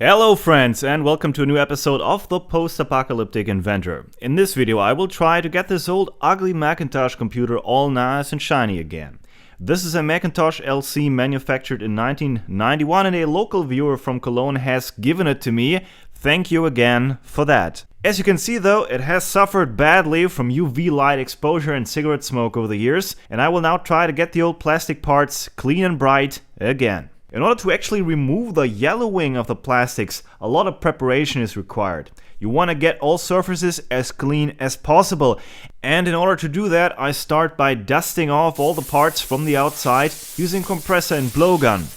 Hello friends, and welcome to a new episode of The Post-Apocalyptic Inventor. In this video I will try to get this old ugly Macintosh computer all nice and shiny again. This is a Macintosh LC manufactured in 1991 and a local viewer from Cologne has given it to me. Thank you again for that. As you can see though, it has suffered badly from UV light exposure and cigarette smoke over the years, and I will now try to get the old plastic parts clean and bright again. In order to actually remove the yellowing of the plastics, a lot of preparation is required. You want to get all surfaces as clean as possible. And in order to do that, I start by dusting off all the parts from the outside using compressor and blowgun.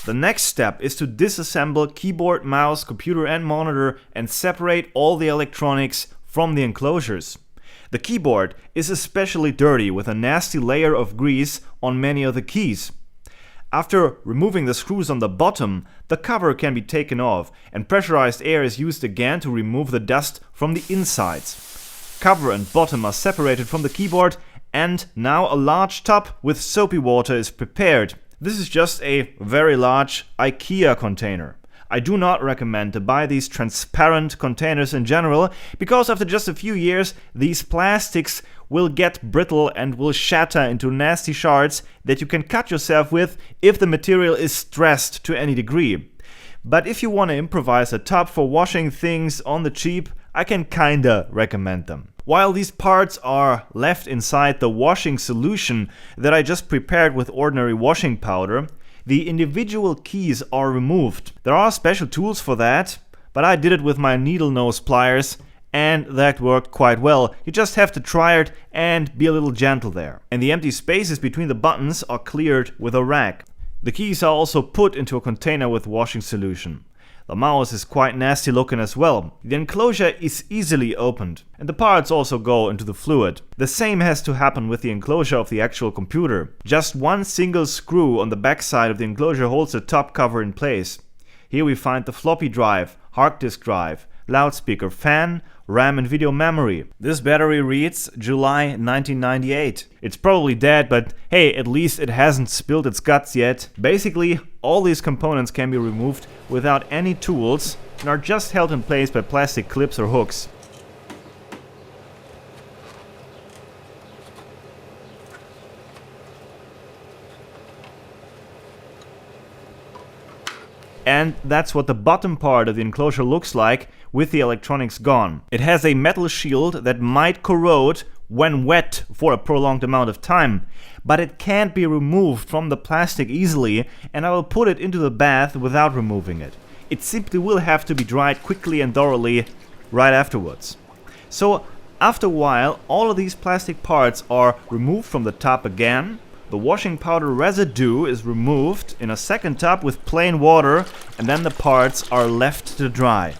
The next step is to disassemble keyboard, mouse, computer and monitor and separate all the electronics from the enclosures. The keyboard is especially dirty with a nasty layer of grease on many of the keys. After removing the screws on the bottom, the cover can be taken off and pressurized air is used again to remove the dust from the insides. Cover and bottom are separated from the keyboard, and now a large tub with soapy water is prepared. This is just a very large IKEA container. I do not recommend to buy these transparent containers in general, because after just a few years these plastics will get brittle and will shatter into nasty shards that you can cut yourself with if the material is stressed to any degree. But if you want to improvise a tub for washing things on the cheap, I can kinda recommend them. While these parts are left inside the washing solution that I just prepared with ordinary washing powder, the individual keys are removed. There are special tools for that, but I did it with my needle nose pliers and that worked quite well. You just have to try it and be a little gentle there. And the empty spaces between the buttons are cleared with a rag. The keys are also put into a container with washing solution. The mouse is quite nasty looking as well. The enclosure is easily opened, and the parts also go into the fluid. The same has to happen with the enclosure of the actual computer. Just one single screw on the backside of the enclosure holds the top cover in place. Here we find the floppy drive, hard disk drive, loudspeaker, fan, RAM and video memory. This battery reads July 1998. It's probably dead, but hey, at least it hasn't spilled its guts yet. Basically, all these components can be removed without any tools and are just held in place by plastic clips or hooks. And that's what the bottom part of the enclosure looks like with the electronics gone. It has a metal shield that might corrode when wet for a prolonged amount of time, but it can't be removed from the plastic easily, and I will put it into the bath without removing it. It simply will have to be dried quickly and thoroughly right afterwards. So after a while, all of these plastic parts are removed from the tub again. The washing powder residue is removed in a second tub with plain water, and then the parts are left to dry.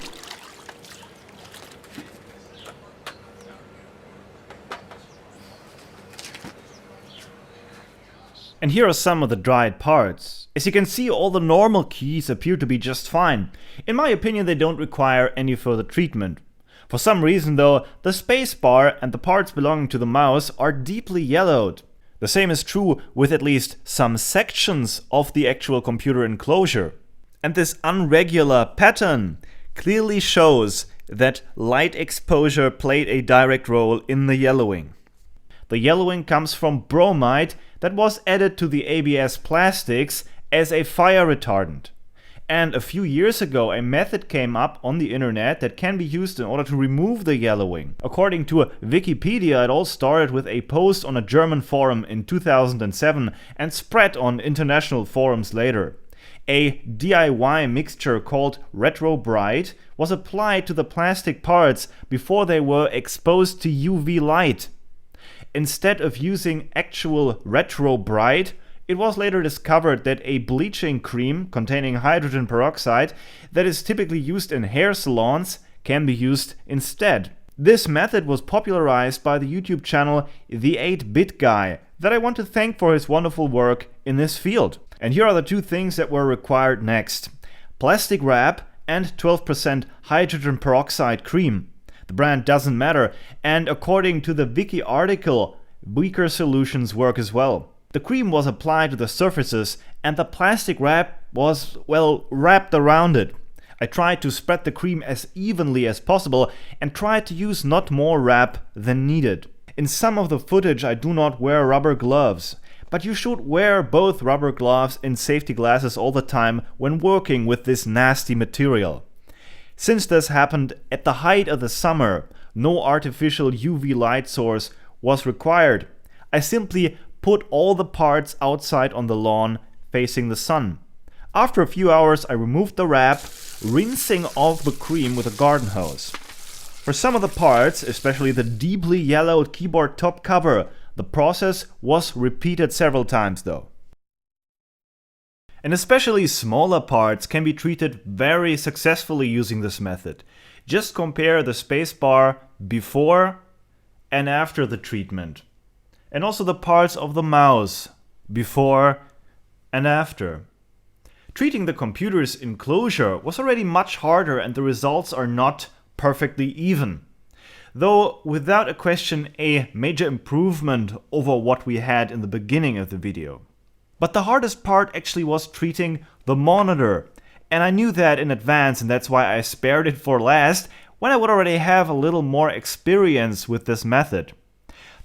And here are some of the dried parts. As you can see, all the normal keys appear to be just fine. In my opinion, they don't require any further treatment. For some reason though, the space bar and the parts belonging to the mouse are deeply yellowed. The same is true with at least some sections of the actual computer enclosure. And this unregular pattern clearly shows that light exposure played a direct role in the yellowing. The yellowing comes from bromide that was added to the ABS plastics as a fire retardant. And a few years ago, a method came up on the internet that can be used in order to remove the yellowing. According to Wikipedia, it all started with a post on a German forum in 2007 and spread on international forums later. A DIY mixture called Retrobright was applied to the plastic parts before they were exposed to UV light. Instead of using actual Retrobright, it was later discovered that a bleaching cream containing hydrogen peroxide that is typically used in hair salons can be used instead. This method was popularized by the YouTube channel The 8-Bit Guy, that I want to thank for his wonderful work in this field. And here are the two things that were required next: plastic wrap and 12% hydrogen peroxide cream. The brand doesn't matter, and according to the Wiki article, weaker solutions work as well. The cream was applied to the surfaces and the plastic wrap was, well, wrapped around it. I tried to spread the cream as evenly as possible and tried to use not more wrap than needed. In some of the footage I do not wear rubber gloves, but you should wear both rubber gloves and safety glasses all the time when working with this nasty material. Since this happened at the height of the summer, no artificial UV light source was required. I simply put all the parts outside on the lawn facing the sun. After a few hours I removed the wrap, rinsing off the cream with a garden hose. For some of the parts, especially the deeply yellowed keyboard top cover, the process was repeated several times though. And especially smaller parts can be treated very successfully using this method. Just compare the spacebar before and after the treatment. And also the parts of the mouse before and after. Treating the computer's enclosure was already much harder and the results are not perfectly even. Though without a question a major improvement over what we had in the beginning of the video. But the hardest part actually was treating the monitor. And I knew that in advance, and that's why I spared it for last, when I would already have a little more experience with this method.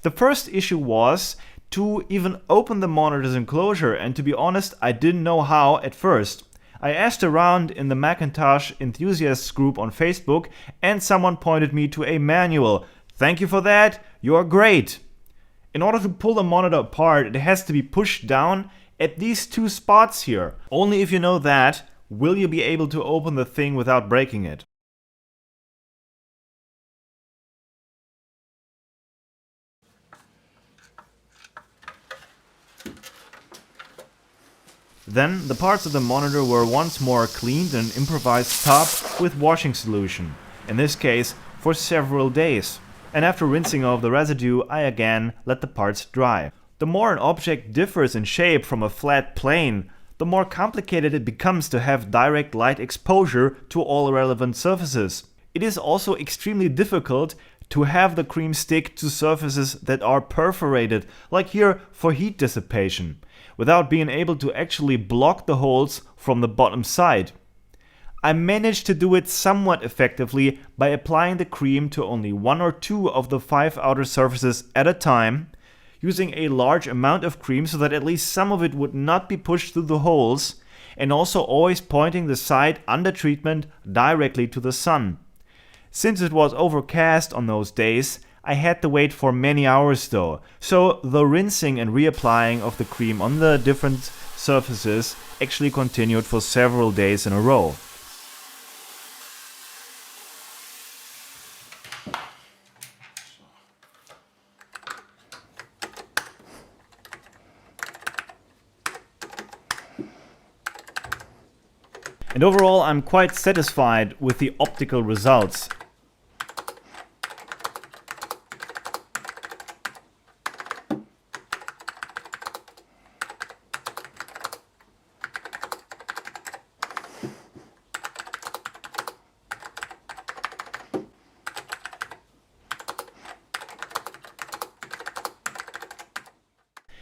The first issue was to even open the monitor's enclosure, and to be honest, I didn't know how at first. I asked around in the Macintosh enthusiasts group on Facebook and someone pointed me to a manual. Thank you for that, you're great. In order to pull the monitor apart, it has to be pushed down at these two spots here. Only if you know that, will you be able to open the thing without breaking it. Then the parts of the monitor were once more cleaned in an improvised tub with washing solution, in this case for several days. And after rinsing off the residue, I again let the parts dry. The more an object differs in shape from a flat plane, the more complicated it becomes to have direct light exposure to all relevant surfaces. It is also extremely difficult to have the cream stick to surfaces that are perforated, like here for heat dissipation, without being able to actually block the holes from the bottom side. I managed to do it somewhat effectively by applying the cream to only 1 or 2 of the 5 outer surfaces at a time, using a large amount of cream so that at least some of it would not be pushed through the holes, and also always pointing the side under treatment directly to the sun. Since it was overcast on those days, I had to wait for many hours though, so the rinsing and reapplying of the cream on the different surfaces actually continued for several days in a row. And overall, I'm quite satisfied with the optical results.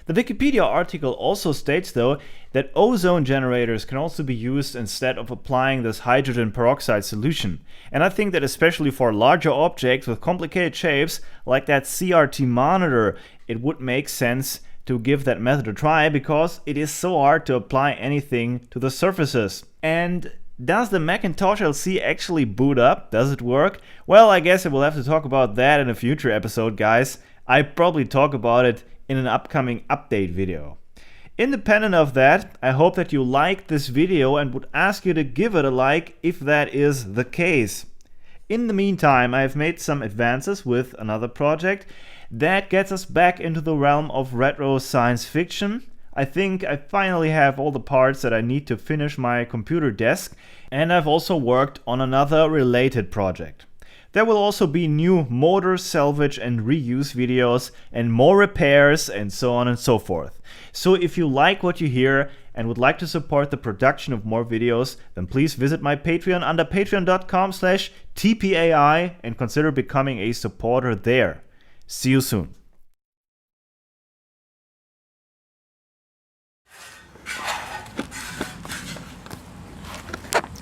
The Wikipedia article also states though that ozone generators can also be used instead of applying this hydrogen peroxide solution. And I think that especially for larger objects with complicated shapes like that CRT monitor, it would make sense to give that method a try because it is so hard to apply anything to the surfaces. And does the Macintosh LC actually boot up? Does it work? Well, I guess I will have to talk about that in a future episode, guys. I probably talk about it in an upcoming update video. Independent of that, I hope that you liked this video and would ask you to give it a like if that is the case. In the meantime, I have made some advances with another project that gets us back into the realm of retro science fiction. I think I finally have all the parts that I need to finish my computer desk, and I've also worked on another related project. There will also be new motor salvage and reuse videos and more repairs and so on and so forth. So if you like what you hear and would like to support the production of more videos, then please visit my Patreon under patreon.com/tpai and consider becoming a supporter there. See you soon.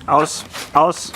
Aus. Aus.